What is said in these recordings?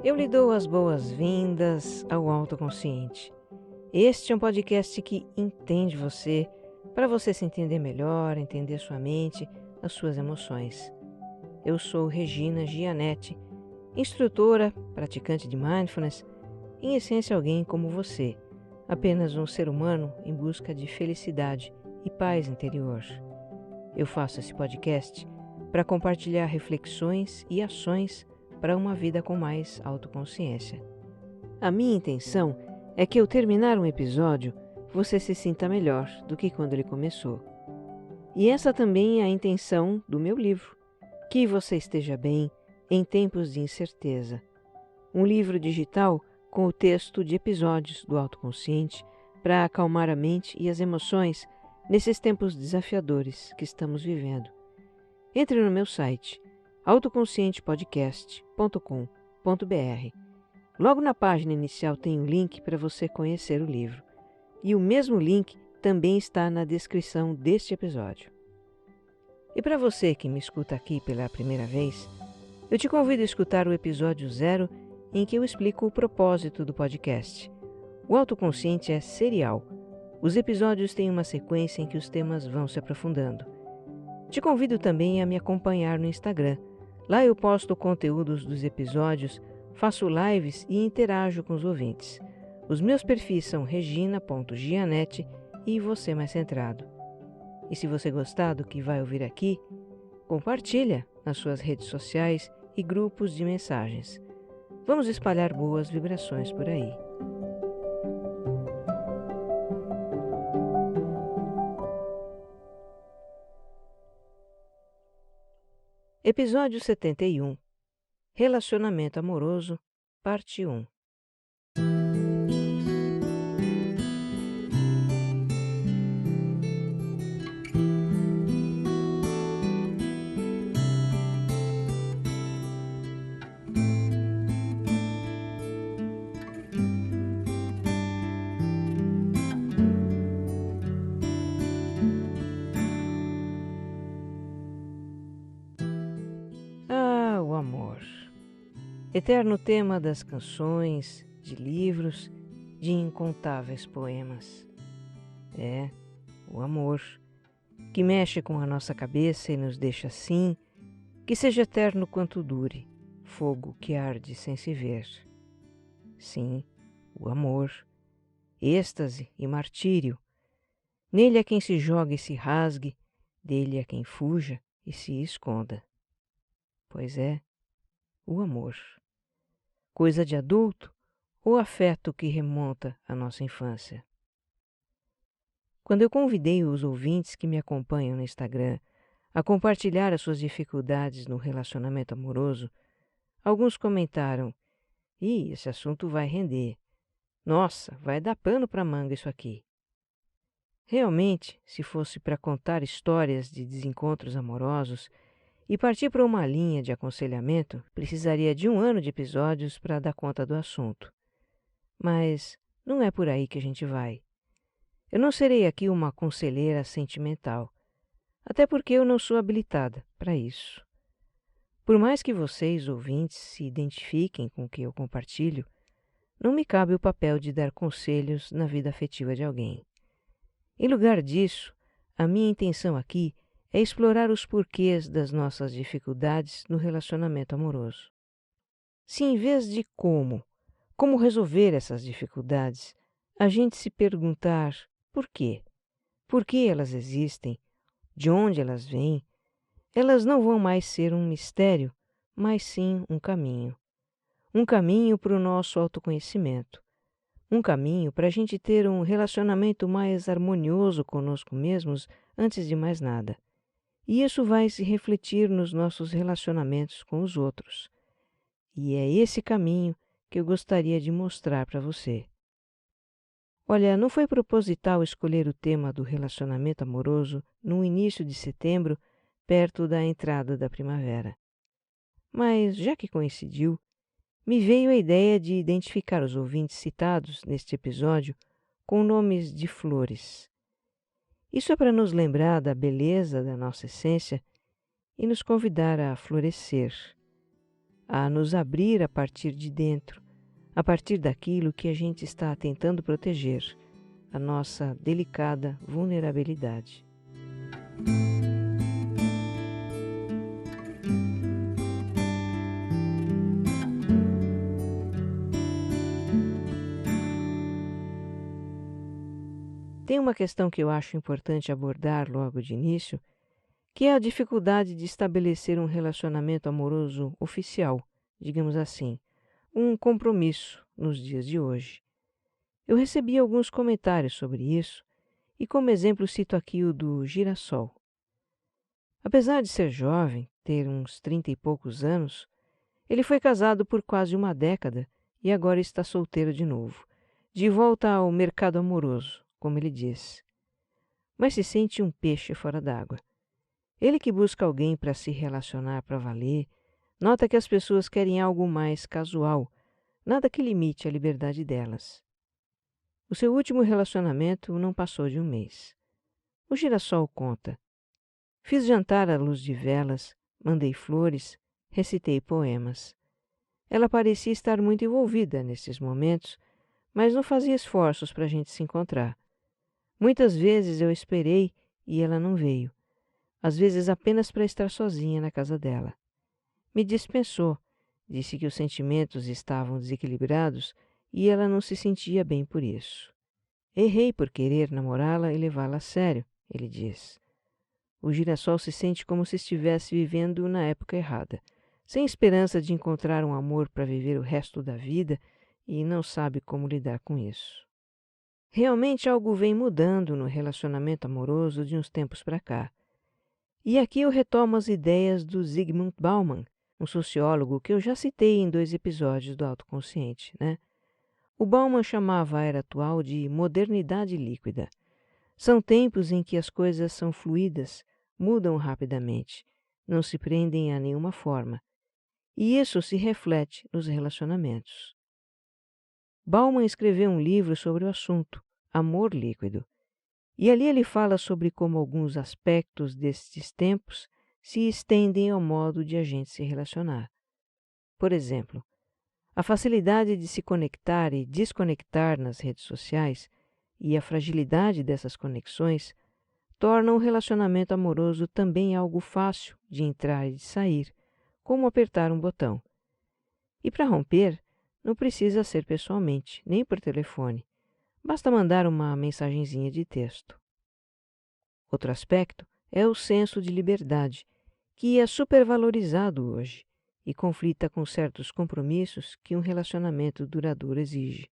Eu lhe dou as boas-vindas ao Autoconsciente. Este é um podcast que entende você, para você se entender melhor, entender sua mente, as suas emoções. Eu sou Regina Gianetti, instrutora, praticante de Mindfulness, em essência alguém como você, apenas um ser humano em busca de felicidade e paz interior. Eu faço esse podcast para compartilhar reflexões e ações para uma vida com mais autoconsciência. A minha intenção é que ao terminar um episódio, você se sinta melhor do que quando ele começou. E essa também é a intenção do meu livro, que você esteja bem em tempos de incerteza. Um livro digital com o texto de episódios do autoconsciente para acalmar a mente e as emoções nesses tempos desafiadores que estamos vivendo. Entre no meu site autoconscientepodcast.com.br. Logo na página inicial tem um link para você conhecer o livro. E o mesmo link também está na descrição deste episódio. E para você que me escuta aqui pela primeira vez, eu te convido a escutar o episódio 0, em que eu explico o propósito do podcast. O autoconsciente é serial. Os episódios têm uma sequência em que os temas vão se aprofundando. Te convido também a me acompanhar no Instagram. Lá eu posto conteúdos dos episódios, faço lives e interajo com os ouvintes. Os meus perfis são regina.gianetti e você mais centrado. E se você gostar do que vai ouvir aqui, compartilha nas suas redes sociais e grupos de mensagens. Vamos espalhar boas vibrações por aí. Episódio 71. Relacionamento amoroso, parte 1. O amor. Eterno tema das canções, de livros, de incontáveis poemas. É, o amor, que mexe com a nossa cabeça e nos deixa assim, que seja eterno quanto dure, fogo que arde sem se ver. Sim, o amor, êxtase e martírio. Nele é quem se joga e se rasgue, dele é quem fuja e se esconda. Pois é, o amor. Coisa de adulto ou afeto que remonta à nossa infância? Quando eu convidei os ouvintes que me acompanham no Instagram a compartilhar as suas dificuldades no relacionamento amoroso, alguns comentaram: "Ih, esse assunto vai render. Nossa, vai dar pano para manga isso aqui." Realmente, se fosse para contar histórias de desencontros amorosos e partir para uma linha de aconselhamento, precisaria de 1 ano de episódios para dar conta do assunto. Mas não é por aí que a gente vai. Eu não serei aqui uma conselheira sentimental, até porque eu não sou habilitada para isso. Por mais que vocês, ouvintes, se identifiquem com o que eu compartilho, não me cabe o papel de dar conselhos na vida afetiva de alguém. Em lugar disso, a minha intenção aqui é explorar os porquês das nossas dificuldades no relacionamento amoroso. Se em vez de como resolver essas dificuldades, a gente se perguntar por quê? Por que elas existem? De onde elas vêm? Elas não vão mais ser um mistério, mas sim um caminho. Um caminho para o nosso autoconhecimento. Um caminho para a gente ter um relacionamento mais harmonioso conosco mesmos antes de mais nada. E isso vai se refletir nos nossos relacionamentos com os outros. E é esse caminho que eu gostaria de mostrar para você. Olha, não foi proposital escolher o tema do relacionamento amoroso no início de setembro, perto da entrada da primavera. Mas, já que coincidiu, me veio a ideia de identificar os ouvintes citados neste episódio com nomes de flores. Isso é para nos lembrar da beleza da nossa essência e nos convidar a florescer. a nos abrir a partir de dentro, a partir daquilo que a gente está tentando proteger, a nossa delicada vulnerabilidade. Tem uma questão que eu acho importante abordar logo de início, que é a dificuldade de estabelecer um relacionamento amoroso oficial, digamos assim, um compromisso nos dias de hoje. Eu recebi alguns comentários sobre isso e, como exemplo, cito aqui o do girassol. Apesar de ser jovem, ter uns 30 e poucos anos, ele foi casado por quase uma década e agora está solteiro de novo, de volta ao mercado amoroso, como ele diz. Mas se sente um peixe fora d'água. Ele que busca alguém para se relacionar para valer, nota que as pessoas querem algo mais casual, nada que limite a liberdade delas. O seu último relacionamento não passou de um mês. O girassol conta. Fiz jantar à luz de velas, mandei flores, recitei poemas. Ela parecia estar muito envolvida nesses momentos, mas não fazia esforços para a gente se encontrar. Muitas vezes eu esperei e ela não veio, às vezes apenas para estar sozinha na casa dela. Me dispensou, disse que os sentimentos estavam desequilibrados e ela não se sentia bem por isso. Errei por querer namorá-la e levá-la a sério, ele diz. O girassol se sente como se estivesse vivendo na época errada, sem esperança de encontrar um amor para viver o resto da vida e não sabe como lidar com isso. Realmente algo vem mudando no relacionamento amoroso de uns tempos para cá. E aqui eu retomo as ideias do Zygmunt Bauman, um sociólogo que eu já citei em 2 episódios do Autoconsciente, né? O Bauman chamava a era atual de modernidade líquida. São tempos em que as coisas são fluídas, mudam rapidamente, não se prendem a nenhuma forma. E isso se reflete nos relacionamentos. Bauman escreveu um livro sobre o assunto, Amor Líquido, e ali ele fala sobre como alguns aspectos destes tempos se estendem ao modo de a gente se relacionar. Por exemplo, a facilidade de se conectar e desconectar nas redes sociais e a fragilidade dessas conexões tornam o relacionamento amoroso também algo fácil de entrar e de sair, como apertar um botão. E para romper, não precisa ser pessoalmente, nem por telefone. Basta mandar uma mensagenzinha de texto. Outro aspecto é o senso de liberdade, que é supervalorizado hoje e conflita com certos compromissos que um relacionamento duradouro exige.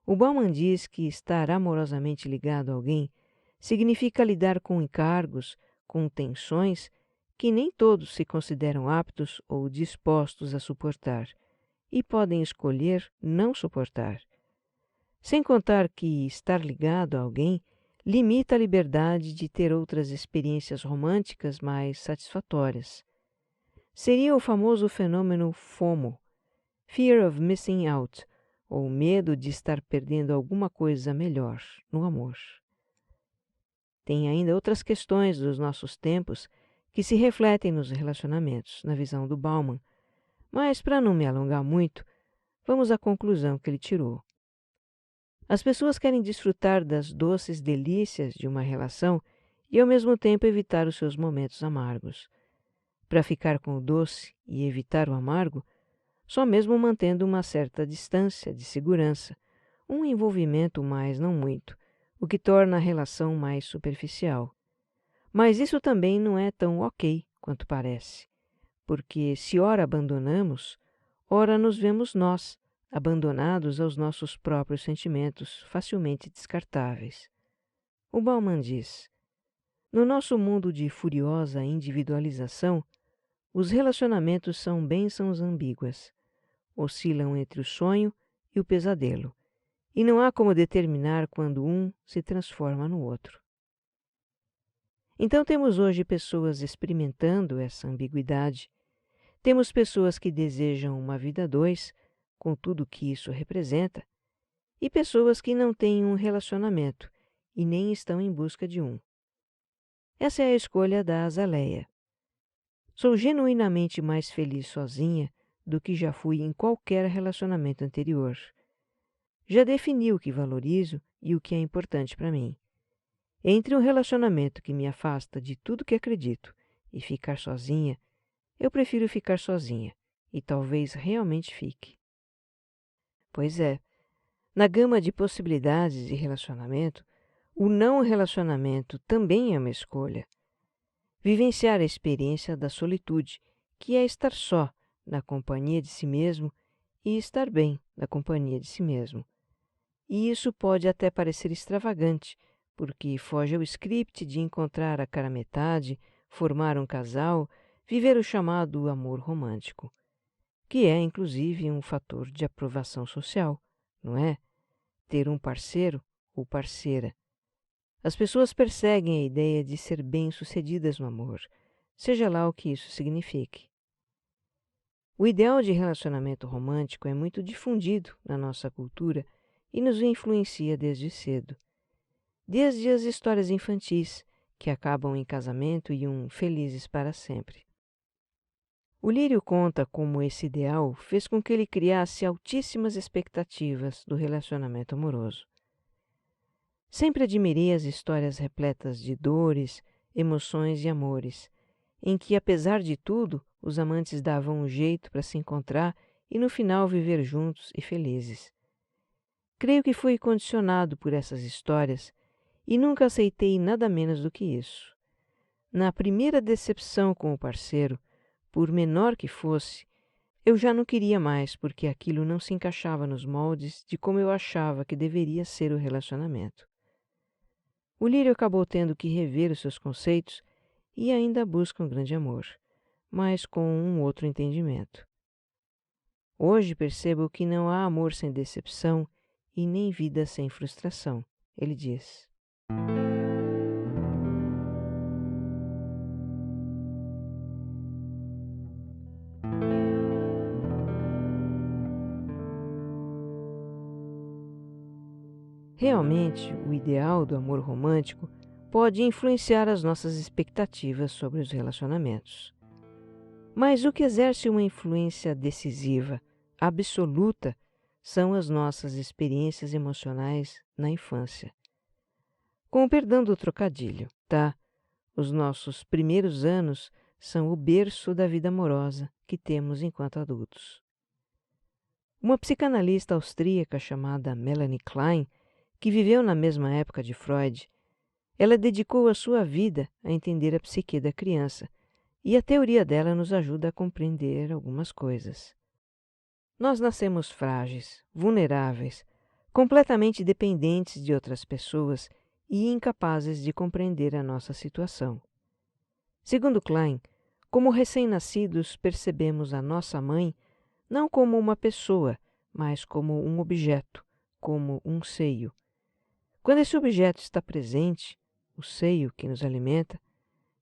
O Bauman diz que estar amorosamente ligado a alguém significa lidar com encargos, com tensões que nem todos se consideram aptos ou dispostos a suportar e podem escolher não suportar. Sem contar que estar ligado a alguém limita a liberdade de ter outras experiências românticas mais satisfatórias. Seria o famoso fenômeno FOMO, Fear of Missing Out, ou medo de estar perdendo alguma coisa melhor no amor. Tem ainda outras questões dos nossos tempos que se refletem nos relacionamentos, na visão do Bauman, mas para não me alongar muito, vamos à conclusão que ele tirou. As pessoas querem desfrutar das doces delícias de uma relação e ao mesmo tempo evitar os seus momentos amargos. Para ficar com o doce e evitar o amargo, só mesmo mantendo uma certa distância de segurança, um envolvimento mais não muito, o que torna a relação mais superficial. Mas isso também não é tão ok quanto parece, porque se ora abandonamos, ora nos vemos nós, abandonados aos nossos próprios sentimentos, facilmente descartáveis. O Bauman diz: no nosso mundo de furiosa individualização, os relacionamentos são bênçãos ambíguas, oscilam entre o sonho e o pesadelo, e não há como determinar quando um se transforma no outro. Então temos hoje pessoas experimentando essa ambiguidade, temos pessoas que desejam uma vida a dois, com tudo o que isso representa, e pessoas que não têm um relacionamento e nem estão em busca de um. Essa é a escolha da Azaleia. Sou genuinamente mais feliz sozinha do que já fui em qualquer relacionamento anterior. Já defini o que valorizo e o que é importante para mim. Entre um relacionamento que me afasta de tudo que acredito e ficar sozinha, eu prefiro ficar sozinha, e talvez realmente fique. Pois é, na gama de possibilidades de relacionamento, o não relacionamento também é uma escolha. Vivenciar a experiência da solitude, que é estar só na companhia de si mesmo e estar bem na companhia de si mesmo. E isso pode até parecer extravagante, porque foge ao script de encontrar a cara metade, formar um casal, viver o chamado amor romântico, que é inclusive um fator de aprovação social, não é? Ter um parceiro ou parceira. As pessoas perseguem a ideia de ser bem-sucedidas no amor, seja lá o que isso signifique. O ideal de relacionamento romântico é muito difundido na nossa cultura e nos influencia desde cedo. Desde as histórias infantis, que acabam em casamento e um felizes para sempre. O Lírio conta como esse ideal fez com que ele criasse altíssimas expectativas do relacionamento amoroso. Sempre admirei as histórias repletas de dores, emoções e amores, em que, apesar de tudo, os amantes davam um jeito para se encontrar e no final viver juntos e felizes. Creio que fui condicionado por essas histórias e nunca aceitei nada menos do que isso. Na primeira decepção com o parceiro, por menor que fosse, eu já não queria mais porque aquilo não se encaixava nos moldes de como eu achava que deveria ser o relacionamento. O Lírio acabou tendo que rever os seus conceitos e ainda busca um grande amor, mas com um outro entendimento. Hoje percebo que não há amor sem decepção e nem vida sem frustração, ele diz. Realmente, o ideal do amor romântico pode influenciar as nossas expectativas sobre os relacionamentos. Mas o que exerce uma influência decisiva, absoluta, são as nossas experiências emocionais na infância. Com o perdão do trocadilho, tá? Os nossos primeiros anos são o berço da vida amorosa que temos enquanto adultos. Uma psicanalista austríaca chamada Melanie Klein, que viveu na mesma época de Freud, ela dedicou a sua vida a entender a psique da criança, e a teoria dela nos ajuda a compreender algumas coisas. Nós nascemos frágeis, vulneráveis, completamente dependentes de outras pessoas e incapazes de compreender a nossa situação. Segundo Klein, como recém-nascidos percebemos a nossa mãe não como uma pessoa, mas como um objeto, como um seio. Quando esse objeto está presente, o seio que nos alimenta,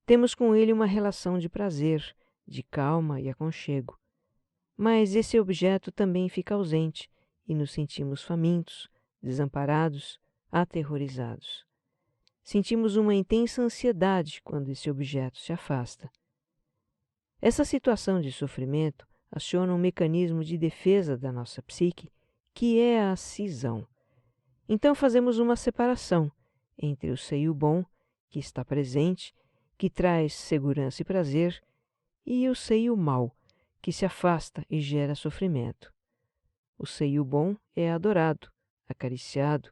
temos com ele uma relação de prazer, de calma e aconchego. Mas esse objeto também fica ausente e nos sentimos famintos, desamparados, aterrorizados. Sentimos uma intensa ansiedade quando esse objeto se afasta. Essa situação de sofrimento aciona um mecanismo de defesa da nossa psique, que é a cisão. Então fazemos uma separação entre o seio bom, que está presente, que traz segurança e prazer, e o seio mau, que se afasta e gera sofrimento. O seio bom é adorado, acariciado,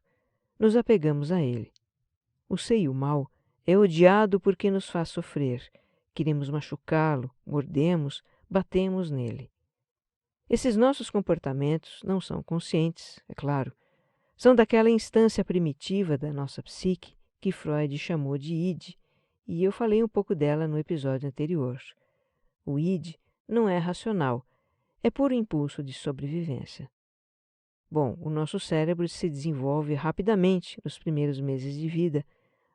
nos apegamos a ele. O seio mau é odiado porque nos faz sofrer, queremos machucá-lo, mordemos, batemos nele. Esses nossos comportamentos não são conscientes, é claro. São daquela instância primitiva da nossa psique que Freud chamou de id, e eu falei um pouco dela no episódio anterior. O id não é racional, é puro impulso de sobrevivência. Bom, o nosso cérebro se desenvolve rapidamente nos primeiros meses de vida.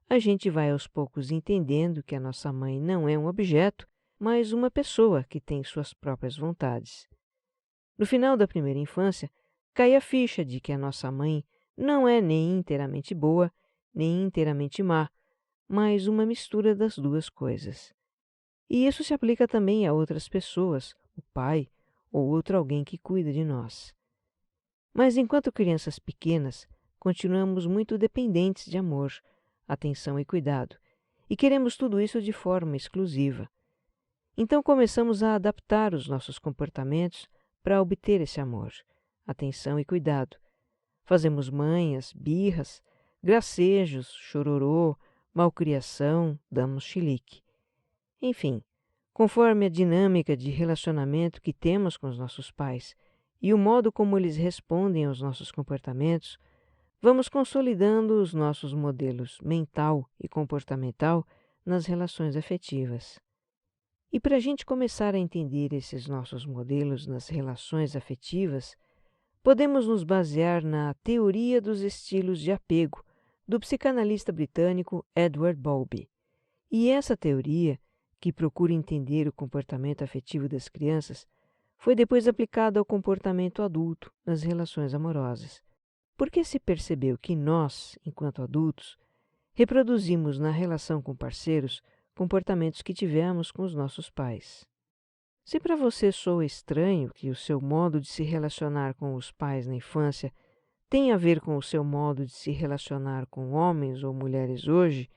A gente vai aos poucos entendendo que a nossa mãe não é um objeto, mas uma pessoa que tem suas próprias vontades. No final da primeira infância, cai a ficha de que a nossa mãe não é nem inteiramente boa, nem inteiramente má, mas uma mistura das duas coisas. E isso se aplica também a outras pessoas, o pai, ou outro alguém que cuida de nós. Mas enquanto crianças pequenas, continuamos muito dependentes de amor, atenção e cuidado, e queremos tudo isso de forma exclusiva. Então começamos a adaptar os nossos comportamentos para obter esse amor, atenção e cuidado. Fazemos manhas, birras, gracejos, chororô, malcriação, damos chilique. Enfim, conforme a dinâmica de relacionamento que temos com os nossos pais e o modo como eles respondem aos nossos comportamentos, vamos consolidando os nossos modelos mental e comportamental nas relações afetivas. E para a gente começar a entender esses nossos modelos nas relações afetivas, podemos nos basear na teoria dos estilos de apego do psicanalista britânico Edward Bowlby. E essa teoria, que procura entender o comportamento afetivo das crianças, foi depois aplicada ao comportamento adulto nas relações amorosas, porque se percebeu que nós, enquanto adultos, reproduzimos na relação com parceiros comportamentos que tivemos com os nossos pais. Se para você soa estranho que o seu modo de se relacionar com os pais na infância tem a ver com o seu modo de se relacionar com homens ou mulheres hoje,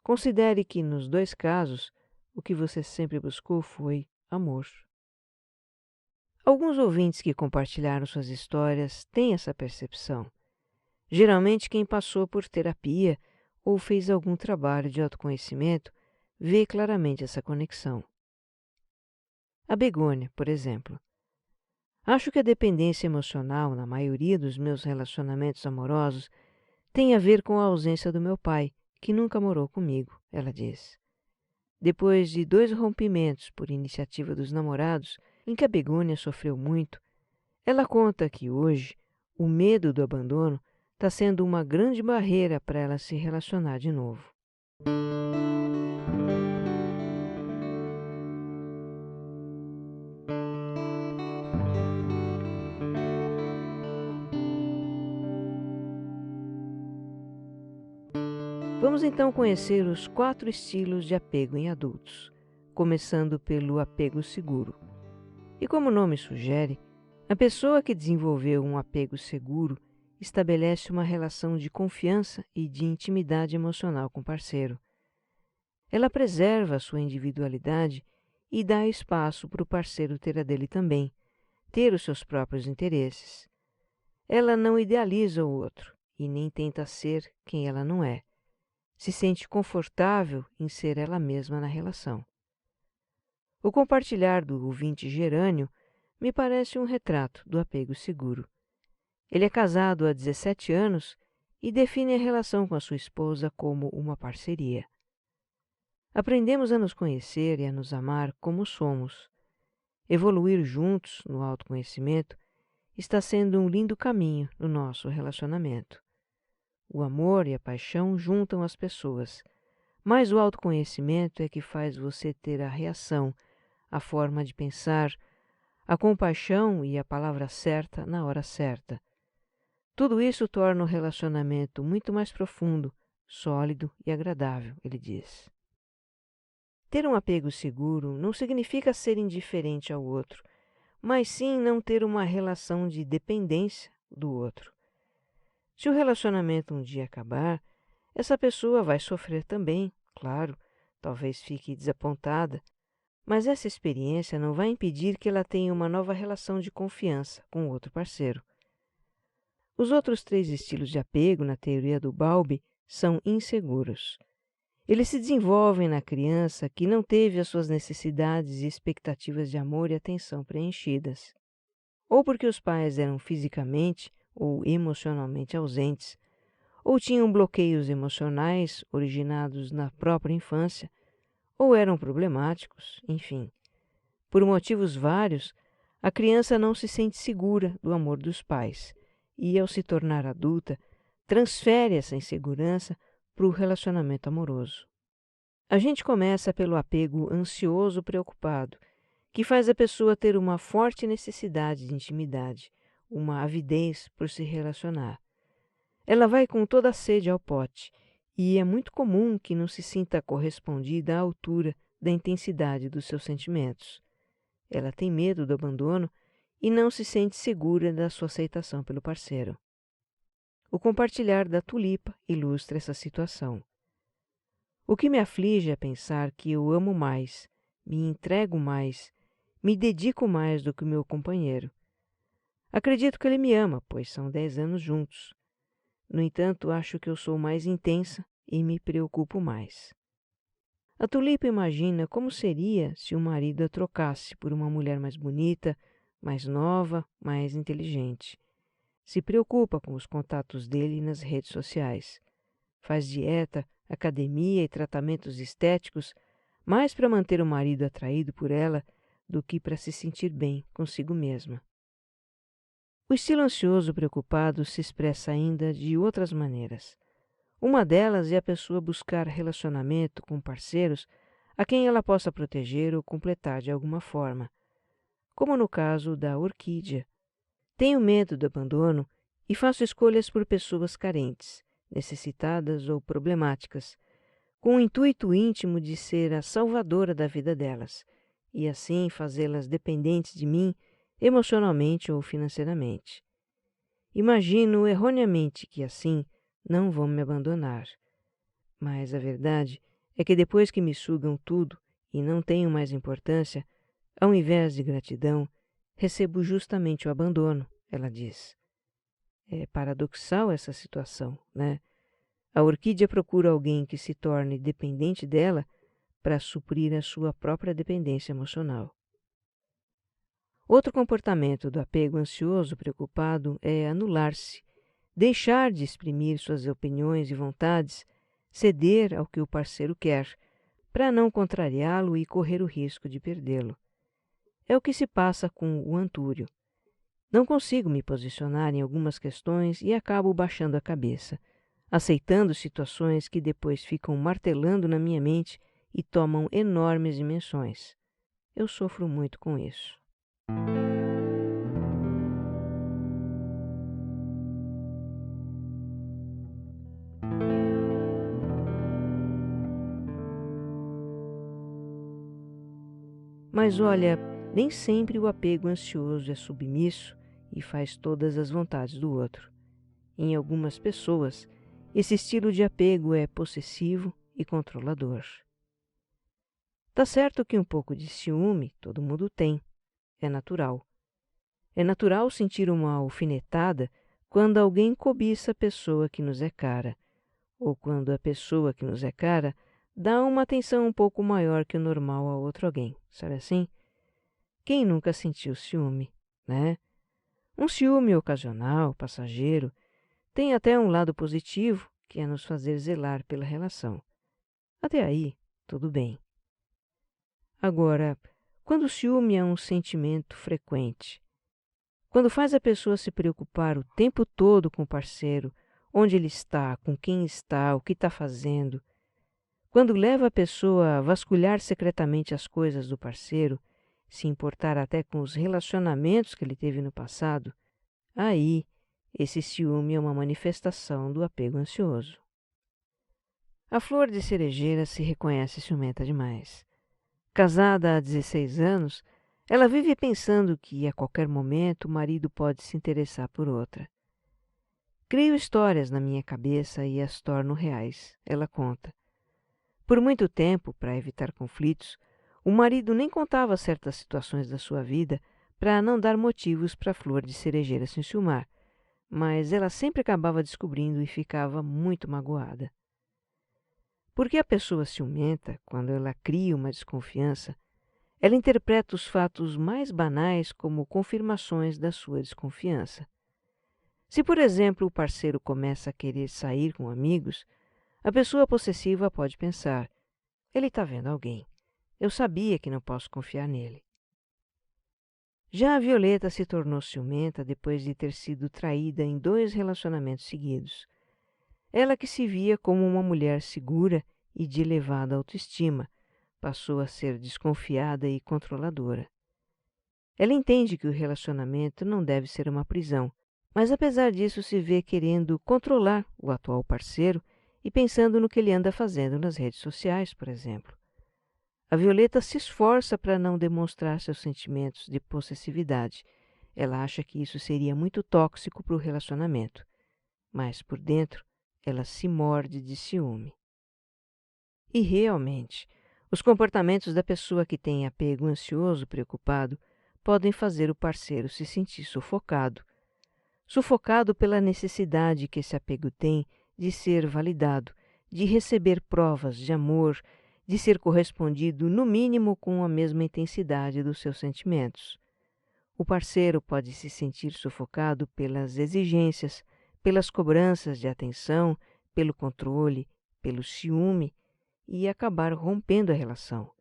considere que, nos dois casos, o que você sempre buscou foi amor. Alguns ouvintes que compartilharam suas histórias têm essa percepção. Geralmente quem passou por terapia ou fez algum trabalho de autoconhecimento vê claramente essa conexão. A Begônia, por exemplo. Acho que a dependência emocional na maioria dos meus relacionamentos amorosos tem a ver com a ausência do meu pai, que nunca morou comigo, ela diz. Depois de 2 rompimentos por iniciativa dos namorados, em que a Begônia sofreu muito, ela conta que hoje o medo do abandono está sendo uma grande barreira para ela se relacionar de novo. Vamos então conhecer os 4 estilos de apego em adultos, começando pelo apego seguro. E como o nome sugere, a pessoa que desenvolveu um apego seguro estabelece uma relação de confiança e de intimidade emocional com o parceiro. Ela preserva a sua individualidade e dá espaço para o parceiro ter a dele também, ter os seus próprios interesses. Ela não idealiza o outro e nem tenta ser quem ela não é. Se sente confortável em ser ela mesma na relação. O compartilhar do ouvinte Gerânio me parece um retrato do apego seguro. Ele é casado há 17 anos e define a relação com a sua esposa como uma parceria. Aprendemos a nos conhecer e a nos amar como somos. Evoluir juntos no autoconhecimento está sendo um lindo caminho no nosso relacionamento. O amor e a paixão juntam as pessoas, mas o autoconhecimento é que faz você ter a reação, a forma de pensar, a compaixão e a palavra certa na hora certa. Tudo isso torna o relacionamento muito mais profundo, sólido e agradável, ele diz. Ter um apego seguro não significa ser indiferente ao outro, mas sim não ter uma relação de dependência do outro. Se o relacionamento um dia acabar, essa pessoa vai sofrer também, claro, talvez fique desapontada, mas essa experiência não vai impedir que ela tenha uma nova relação de confiança com outro parceiro. Os outros 3 estilos de apego na teoria do Bowlby são inseguros. Eles se desenvolvem na criança que não teve as suas necessidades e expectativas de amor e atenção preenchidas, ou porque os pais eram fisicamente ou emocionalmente ausentes, ou tinham bloqueios emocionais originados na própria infância, ou eram problemáticos, enfim. Por motivos vários, a criança não se sente segura do amor dos pais e, ao se tornar adulta, transfere essa insegurança para o relacionamento amoroso. A gente começa pelo apego ansioso preocupado, que faz a pessoa ter uma forte necessidade de intimidade, uma avidez por se relacionar. Ela vai com toda a sede ao pote, e é muito comum que não se sinta correspondida à altura da intensidade dos seus sentimentos. Ela tem medo do abandono e não se sente segura da sua aceitação pelo parceiro. O compartilhar da tulipa ilustra essa situação. O que me aflige é pensar que eu amo mais, me entrego mais, me dedico mais do que o meu companheiro. Acredito que ele me ama, pois são 10 anos juntos. No entanto, acho que eu sou mais intensa e me preocupo mais. A tulipa imagina como seria se o marido a trocasse por uma mulher mais bonita, mais nova, mais inteligente. Se preocupa com os contatos dele nas redes sociais. Faz dieta, academia e tratamentos estéticos mais para manter o marido atraído por ela do que para se sentir bem consigo mesma. O estilo ansioso preocupado se expressa ainda de outras maneiras. Uma delas é a pessoa buscar relacionamento com parceiros a quem ela possa proteger ou completar de alguma forma, como no caso da orquídea. Tenho medo do abandono e faço escolhas por pessoas carentes, necessitadas ou problemáticas, com o intuito íntimo de ser a salvadora da vida delas, e assim fazê-las dependentes de mim emocionalmente ou financeiramente. Imagino erroneamente que assim não vão me abandonar. Mas a verdade é que depois que me sugam tudo e não tenho mais importância, ao invés de gratidão, recebo justamente o abandono, ela diz. É paradoxal essa situação, né? A orquídea procura alguém que se torne dependente dela para suprir a sua própria dependência emocional. Outro comportamento do apego ansioso preocupado é anular-se, deixar de exprimir suas opiniões e vontades, ceder ao que o parceiro quer, para não contrariá-lo e correr o risco de perdê-lo. É o que se passa com o antúrio. Não consigo me posicionar em algumas questões e acabo baixando a cabeça, aceitando situações que depois ficam martelando na minha mente e tomam enormes dimensões. Eu sofro muito com isso. Mas olha, nem sempre o apego ansioso é submisso e faz todas as vontades do outro. Em algumas pessoas, esse estilo de apego é possessivo e controlador. Tá certo que um pouco de ciúme todo mundo tem, é natural. É natural sentir uma alfinetada quando alguém cobiça a pessoa que nos é cara, ou quando a pessoa que nos é cara dá uma atenção um pouco maior que o normal a outro alguém, sabe assim? Quem nunca sentiu ciúme, né? Um ciúme ocasional, passageiro, tem até um lado positivo, que é nos fazer zelar pela relação. Até aí, tudo bem. Agora, quando o ciúme é um sentimento frequente, quando faz a pessoa se preocupar o tempo todo com o parceiro, onde ele está, com quem está, o que está fazendo, quando leva a pessoa a vasculhar secretamente as coisas do parceiro, se importar até com os relacionamentos que ele teve no passado, aí esse ciúme é uma manifestação do apego ansioso. A flor de cerejeira se reconhece ciumenta demais. Casada há 16 anos, ela vive pensando que a qualquer momento o marido pode se interessar por outra. Crio histórias na minha cabeça e as torno reais, ela conta. Por muito tempo, para evitar conflitos, o marido nem contava certas situações da sua vida para não dar motivos para a flor de cerejeira se enciumar, mas ela sempre acabava descobrindo e ficava muito magoada. Porque a pessoa ciumenta, quando ela cria uma desconfiança, ela interpreta os fatos mais banais como confirmações da sua desconfiança. Se, por exemplo, o parceiro começa a querer sair com amigos, a pessoa possessiva pode pensar: ele está vendo alguém. Eu sabia que não posso confiar nele. Já a Violeta se tornou ciumenta depois de ter sido traída em 2 relacionamentos seguidos. Ela, que se via como uma mulher segura e de elevada autoestima, passou a ser desconfiada e controladora. Ela entende que o relacionamento não deve ser uma prisão, mas apesar disso se vê querendo controlar o atual parceiro e pensando no que ele anda fazendo nas redes sociais, por exemplo. A Violeta se esforça para não demonstrar seus sentimentos de possessividade ela acha que isso seria muito tóxico para o relacionamento, mas por dentro ela se morde de ciúme. E realmente, os comportamentos da pessoa que tem apego ansioso, preocupado, podem fazer o parceiro se sentir sufocado. Sufocado pela necessidade que esse apego tem de ser validado, de receber provas de amor, de ser correspondido no mínimo com a mesma intensidade dos seus sentimentos. O parceiro pode se sentir sufocado pelas exigências, pelas cobranças de atenção, pelo controle, pelo ciúme e acabar rompendo a relação.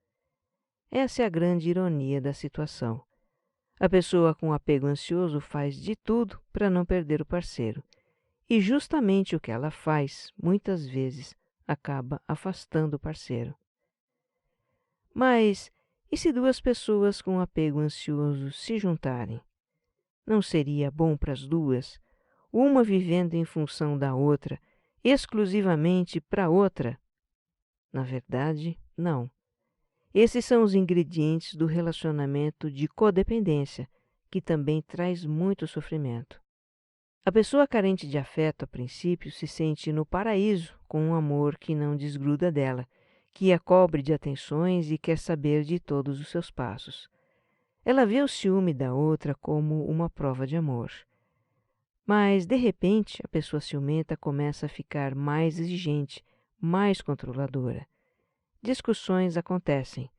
Essa é a grande ironia da situação. A pessoa com apego ansioso faz de tudo para não perder o parceiro. E justamente o que ela faz, muitas vezes, acaba afastando o parceiro. Mas e se duas pessoas com apego ansioso se juntarem? Não seria bom para as duas, uma vivendo em função da outra, exclusivamente para a outra? Na verdade, não. Esses são os ingredientes do relacionamento de codependência, que também traz muito sofrimento. A pessoa carente de afeto, a princípio, se sente no paraíso com um amor que não desgruda dela, que a cobre de atenções e quer saber de todos os seus passos. Ela vê o ciúme da outra como uma prova de amor. Mas, de repente, a pessoa ciumenta começa a ficar mais exigente, mais controladora. Discussões acontecem.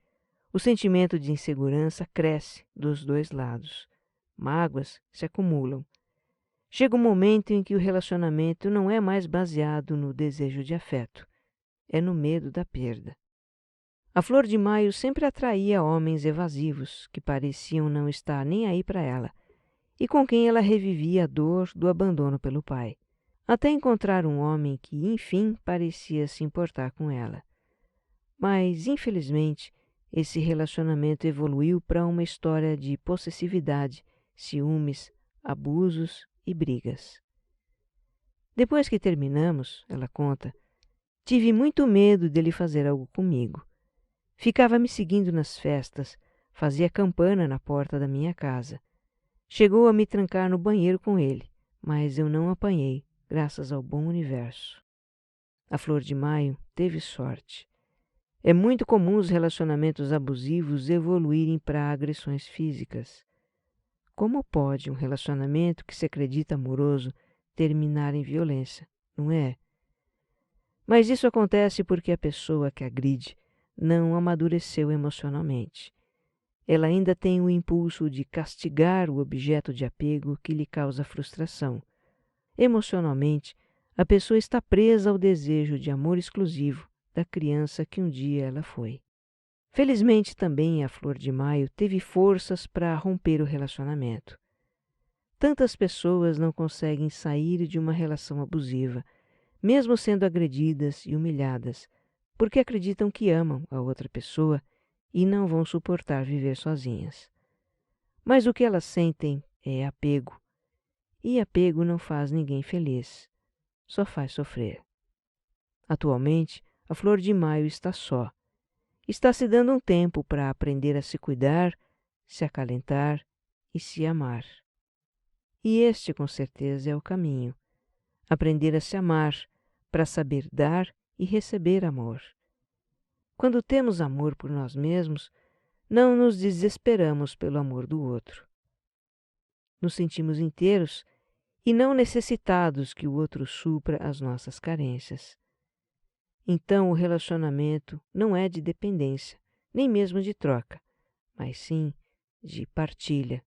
O sentimento de insegurança cresce dos dois lados. Mágoas se acumulam. Chega um momento em que o relacionamento não é mais baseado no desejo de afeto, é no medo da perda. A Flor de Maio sempre atraía homens evasivos, que pareciam não estar nem aí para ela, e com quem ela revivia a dor do abandono pelo pai, até encontrar um homem que, enfim, parecia se importar com ela. Mas, infelizmente, esse relacionamento evoluiu para uma história de possessividade, ciúmes, abusos e brigas. Depois que terminamos, ela conta, tive muito medo dele fazer algo comigo. Ficava me seguindo nas festas, fazia campana na porta da minha casa. Chegou a me trancar no banheiro com ele, mas eu não apanhei, graças ao bom universo. A Flor de Maio teve sorte. É muito comum os relacionamentos abusivos evoluírem para agressões físicas. Como pode um relacionamento que se acredita amoroso terminar em violência, não é? Mas isso acontece porque a pessoa que agride não amadureceu emocionalmente. Ela ainda tem o impulso de castigar o objeto de apego que lhe causa frustração. Emocionalmente, a pessoa está presa ao desejo de amor exclusivo da criança que um dia ela foi. Felizmente também a Flor de Maio teve forças para romper o relacionamento. Tantas pessoas não conseguem sair de uma relação abusiva, mesmo sendo agredidas e humilhadas, porque acreditam que amam a outra pessoa e não vão suportar viver sozinhas. Mas o que elas sentem é apego, e apego não faz ninguém feliz, só faz sofrer. Atualmente, a Flor de Maio está só. Está se dando um tempo para aprender a se cuidar, se acalentar e se amar. E este, com certeza, é o caminho. Aprender a se amar, para saber dar e receber amor. Quando temos amor por nós mesmos, não nos desesperamos pelo amor do outro. Nos sentimos inteiros e não necessitados que o outro supra as nossas carências. Então o relacionamento não é de dependência, nem mesmo de troca, mas sim de partilha.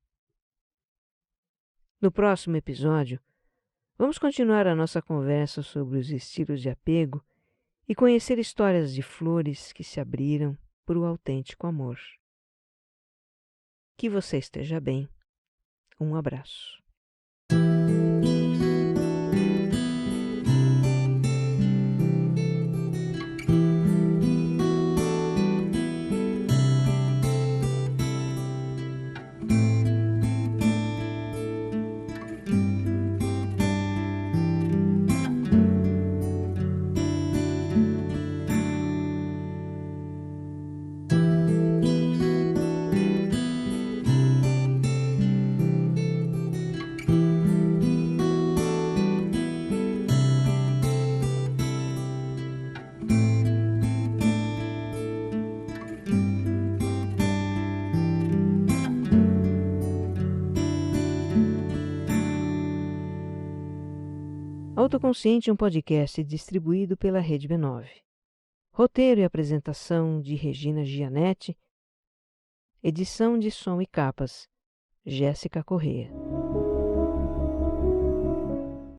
No próximo episódio, vamos continuar a nossa conversa sobre os estilos de apego e conhecer histórias de flores que se abriram para o autêntico amor. Que você esteja bem. Um abraço. Autoconsciente é um podcast distribuído pela Rede B9. Roteiro e apresentação de Regina Gianetti. Edição de som e capas, Jéssica Corrêa.